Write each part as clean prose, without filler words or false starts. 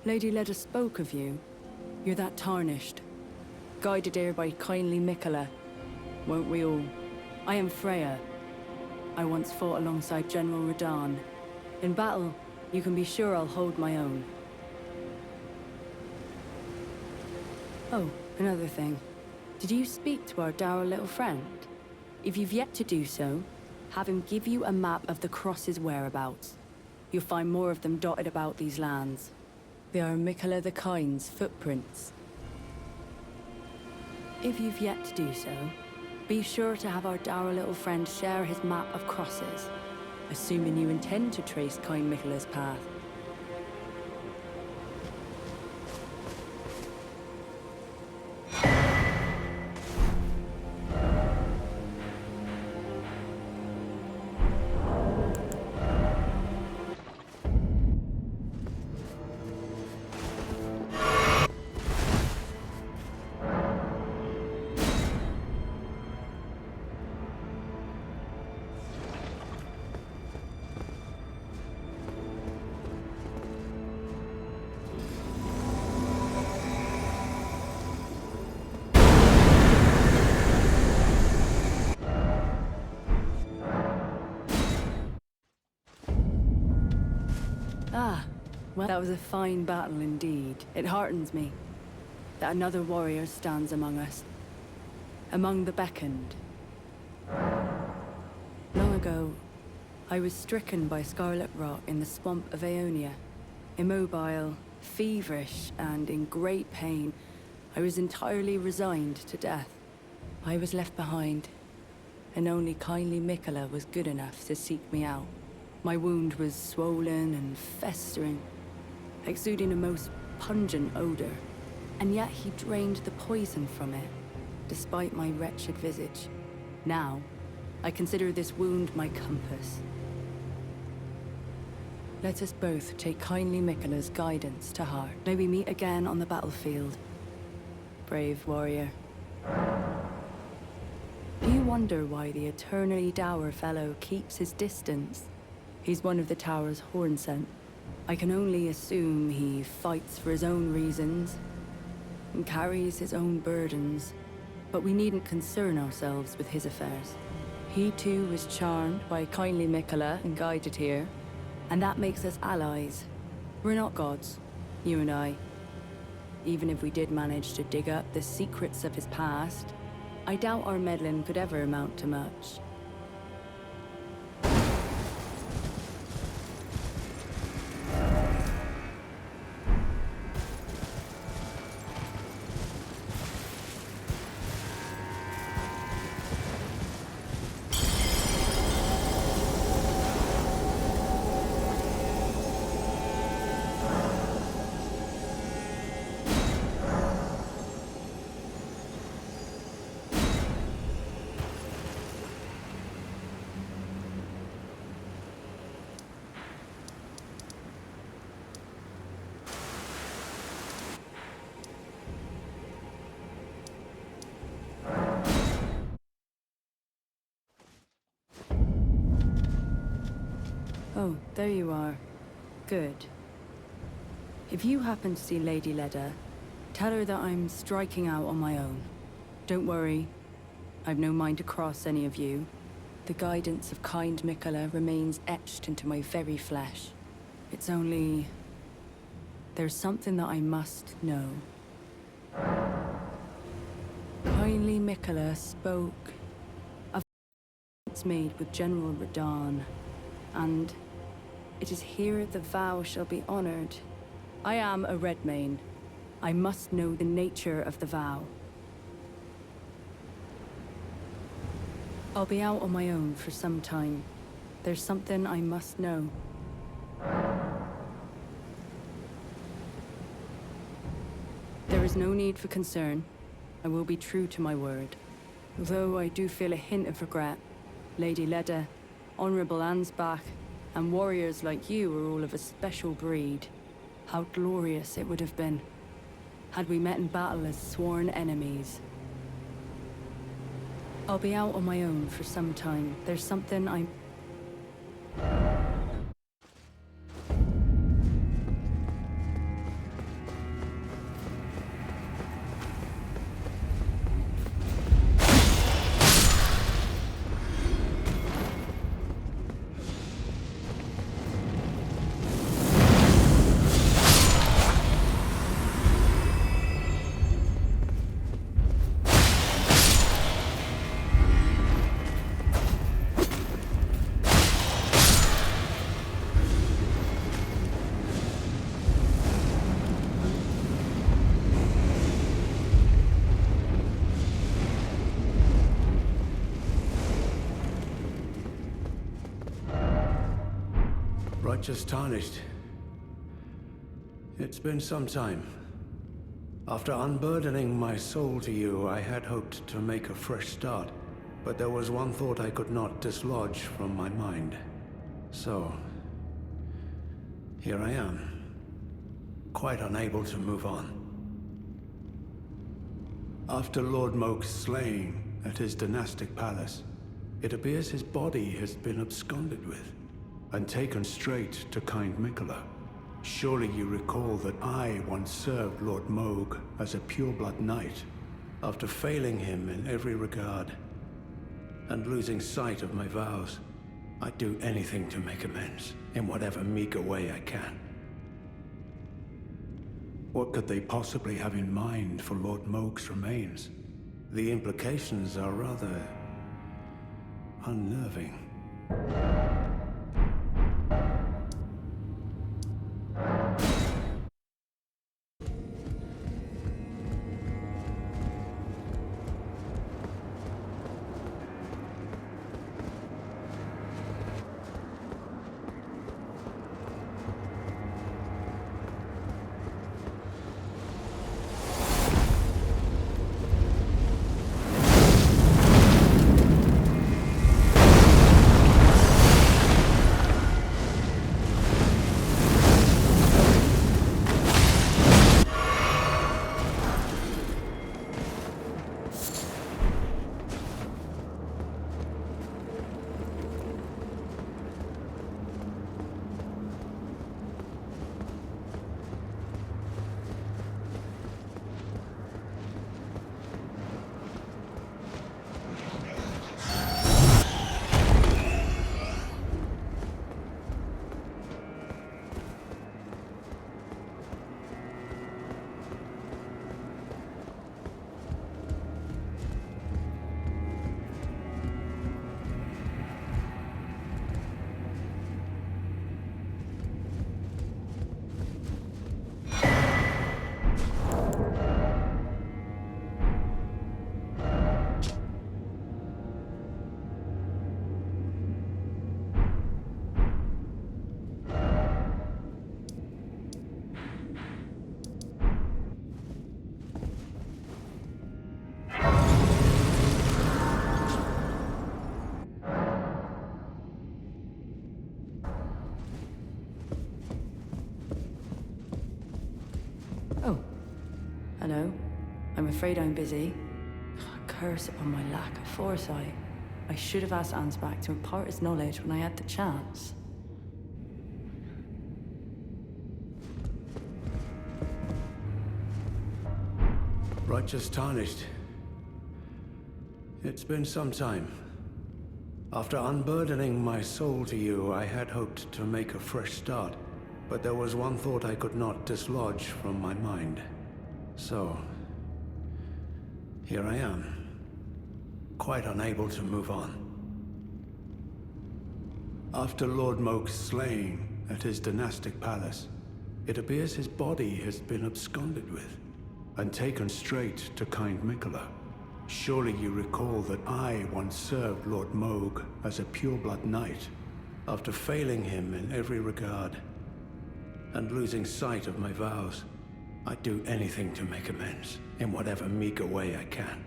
Lady Leda spoke of you. You're that Tarnished. Guided here by kindly Miquella. Won't we all? I am Freyja. I once fought alongside General Redmane. In battle, you can be sure I'll hold my own. Oh, another thing. Did you speak to our dour little friend? If you've yet to do so, have him give you a map of the Cross's whereabouts. You'll find more of them dotted about these lands. They are Miquella the Kind's footprints. If you've yet to do so, be sure to have our dour little friend share his map of crosses, assuming you intend to trace kind Miquella's path. Ah, well, that was a fine battle indeed. It heartens me that another warrior stands among us, among the beckoned. Long ago, I was stricken by scarlet rot in the swamp of Aeonia. Immobile, feverish, and in great pain, I was entirely resigned to death. I was left behind, and only kindly Miquella was good enough to seek me out. My wound was swollen and festering, exuding a most pungent odor, and yet he drained the poison from it, despite my wretched visage. Now, I consider this wound my compass. Let us both take kindly Miquella's guidance to heart. May we meet again on the battlefield, brave warrior. Do you wonder why the eternally dour fellow keeps his distance? He's one of the Tower's horn scent. I can only assume he fights for his own reasons and carries his own burdens, but we needn't concern ourselves with his affairs. He too was charmed by kindly Miquella and guided here, and that makes us allies. We're not gods, you and I. Even if we did manage to dig up the secrets of his past, I doubt our meddling could ever amount to much. Oh, there you are. Good. If you happen to see Lady Leda, tell her that I'm striking out on my own. Don't worry, I've no mind to cross any of you. The guidance of kind Miquella remains etched into my very flesh. It's only... there's something that I must know. Kindly Miquella spoke of it's made with General Redmane, and it is here the vow shall be honored. I am a Redmane. I must know the nature of the vow. I'll be out on my own for some time. There's something I must know. There is no need for concern. I will be true to my word. Although I do feel a hint of regret. Lady Leda, Honorable Ansbach, and warriors like you are all of a special breed. How glorious it would have been had we met in battle as sworn enemies. I'll be out on my own for some time. There's something I'm... Righteous Tarnished. It's been some time. After unburdening my soul to you, I had hoped to make a fresh start, but there was one thought I could not dislodge from my mind. So, here I am, quite unable to move on. After Lord Moke's slaying at his dynastic palace, it appears his body has been absconded with, and taken straight to kind Miquella. Surely you recall that I once served Lord Moke as a pureblood knight, after failing him in every regard, and losing sight of my vows. I'd do anything to make amends, in whatever meager way I can. What could they possibly have in mind for Lord Moke's remains? The implications are rather unnerving. Oh, hello. I'm afraid I'm busy. Curse upon my lack of foresight. I should have asked Ansbach to impart his knowledge when I had the chance. Righteous Tarnished. It's been some time. After unburdening my soul to you, I had hoped to make a fresh start, but there was one thought I could not dislodge from my mind. So, here I am, quite unable to move on. After Lord Moke's slaying at his dynastic palace, it appears his body has been absconded with, and taken straight to kind Miquella. Surely you recall that I once served Lord Moke as a pureblood knight, after failing him in every regard, and losing sight of my vows. I'd do anything to make amends, in whatever meager way I can.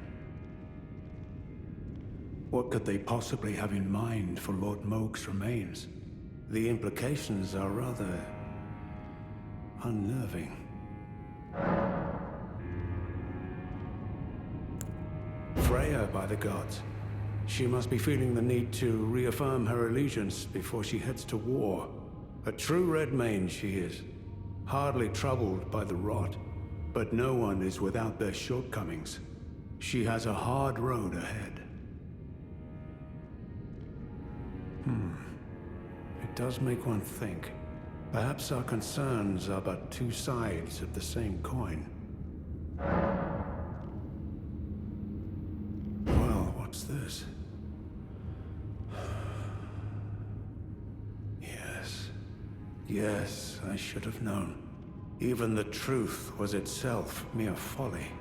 What could they possibly have in mind for Lord Moke's remains? The implications are rather unnerving. Freyja, by the gods. She must be feeling the need to reaffirm her allegiance before she heads to war. A true Redmane she is, hardly troubled by the rot, but no one is without their shortcomings. She has a hard road ahead. It does make one think. Perhaps our concerns are but two sides of the same coin. Well, what's this? Yes, I should have known. Even the truth was itself mere folly.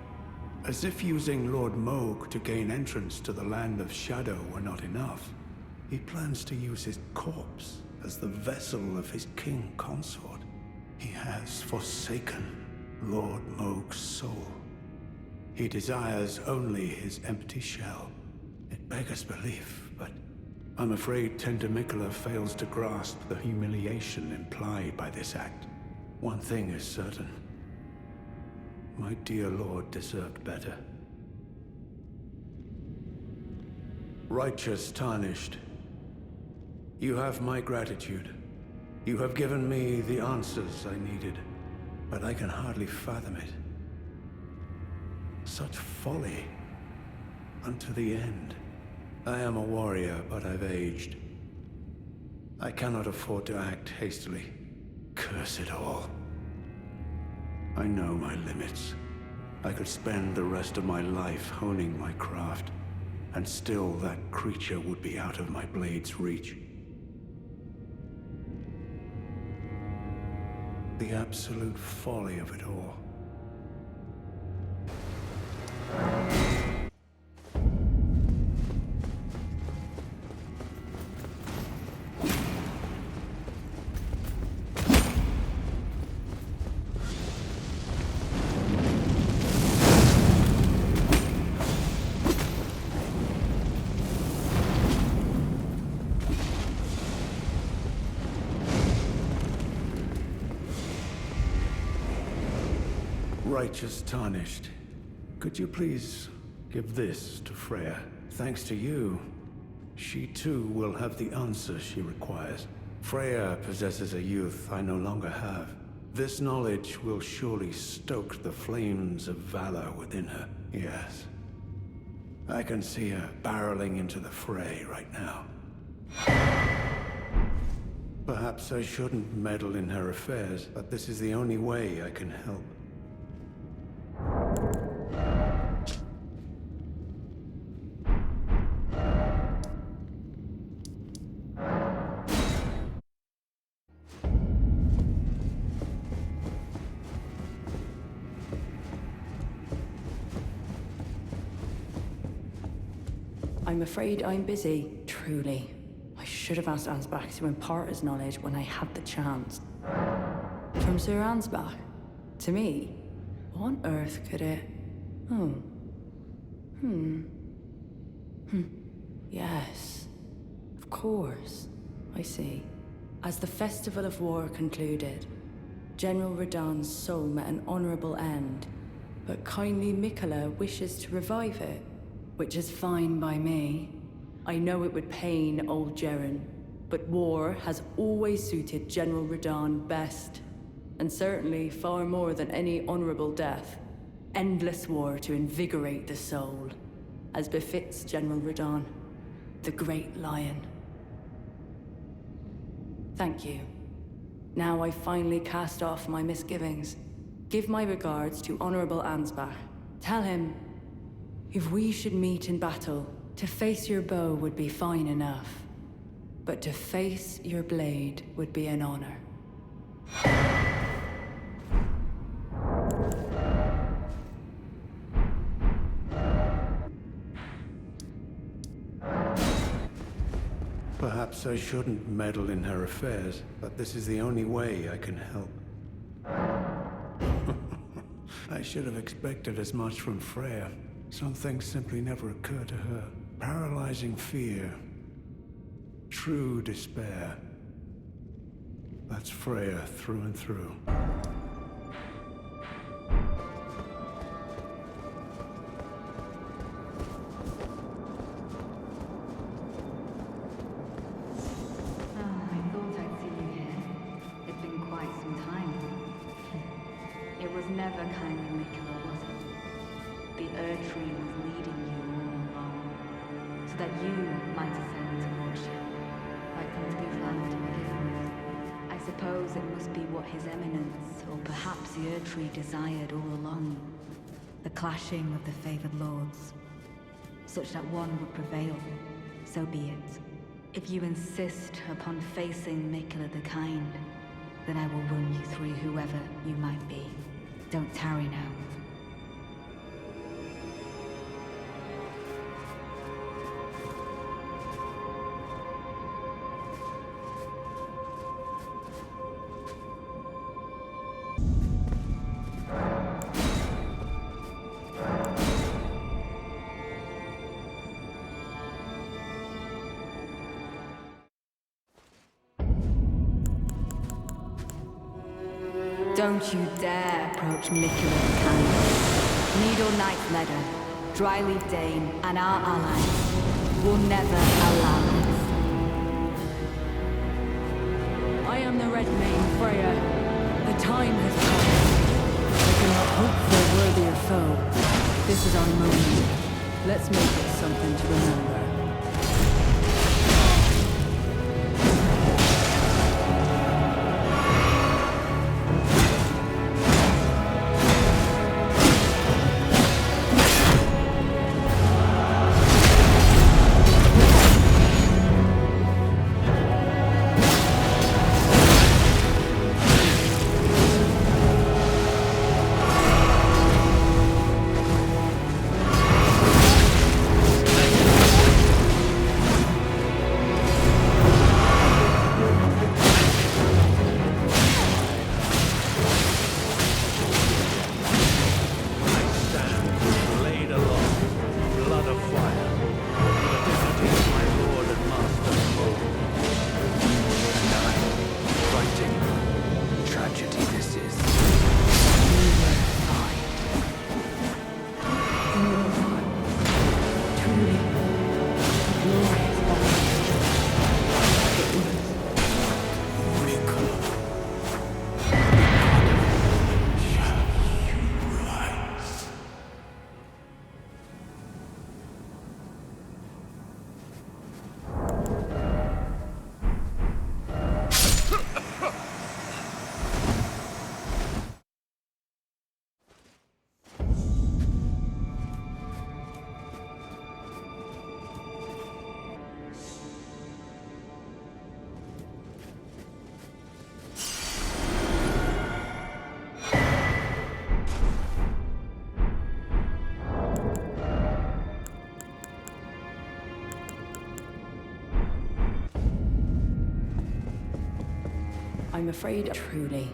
As if using Lord Moke to gain entrance to the land of shadow were not enough, he plans to use his corpse as the vessel of his king consort. He has forsaken Lord Moog's soul. He desires only his empty shell. It beggars belief, but I'm afraid tender Miquella fails to grasp the humiliation implied by this act. One thing is certain. My dear lord deserved better. Righteous Tarnished, you have my gratitude. You have given me the answers I needed, but I can hardly fathom it. Such folly. Unto the end. I am a warrior, but I've aged. I cannot afford to act hastily. Curse it all. I know my limits. I could spend the rest of my life honing my craft, and still that creature would be out of my blade's reach. The absolute folly of it all. Righteous Tarnished, could you please give this to Freyja? Thanks to you, she too will have the answer she requires. Freyja possesses a youth I no longer have. This knowledge will surely stoke the flames of valor within her. Yes. I can see her barreling into the fray right now. Perhaps I shouldn't meddle in her affairs, but this is the only way I can help. I'm afraid I'm busy, truly. I should have asked Ansbach to impart his knowledge when I had the chance. From Sir Ansbach? To me? What on earth could it... Oh. Yes. Of course. I see. As the Festival of War concluded, General Radahn's soul met an honorable end, but kindly Miquella wishes to revive it. Which is fine by me. I know it would pain old Jeren, but war has always suited General Radahn best, and certainly far more than any honorable death. Endless war to invigorate the soul, as befits General Radahn, the great lion. Thank you. Now I finally cast off my misgivings. Give my regards to Honorable Ansbach. Tell him, if we should meet in battle, to face your bow would be fine enough. But to face your blade would be an honor. Perhaps I shouldn't meddle in her affairs, but this is the only way I can help. I should have expected as much from Freyja. Some things simply never occur to her. Paralyzing fear. True despair. That's Freyja through and through. Never kindly Miquella, was it? The Erdtree was leading you all along, so that you might ascend to lordship, like unto his land to begin with. I suppose it must be what His Eminence, or perhaps the Erdtree desired all along, the clashing of the favored lords, such that one would prevail, so be it. If you insist upon facing Miquella the Kind, then I will run you through whoever you might be. Don't tarry now. Don't you dare approach Miquella the Kind. Needle Knight Leader, Dryleaf Dane, and our allies will never allow this. I am the Redmane Freyja. The time has come. I cannot hope for a worthier foe. This is our moment. Let's make it something to remember. I'm afraid, truly.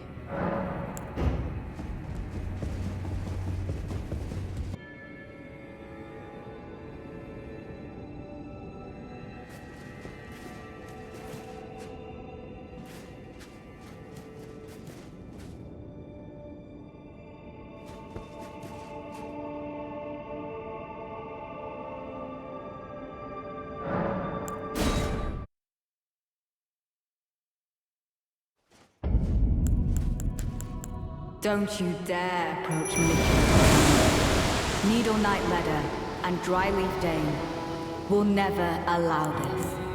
Don't you dare approach Miquella. Needle Knight Leader and Dryleaf Dane will never allow this.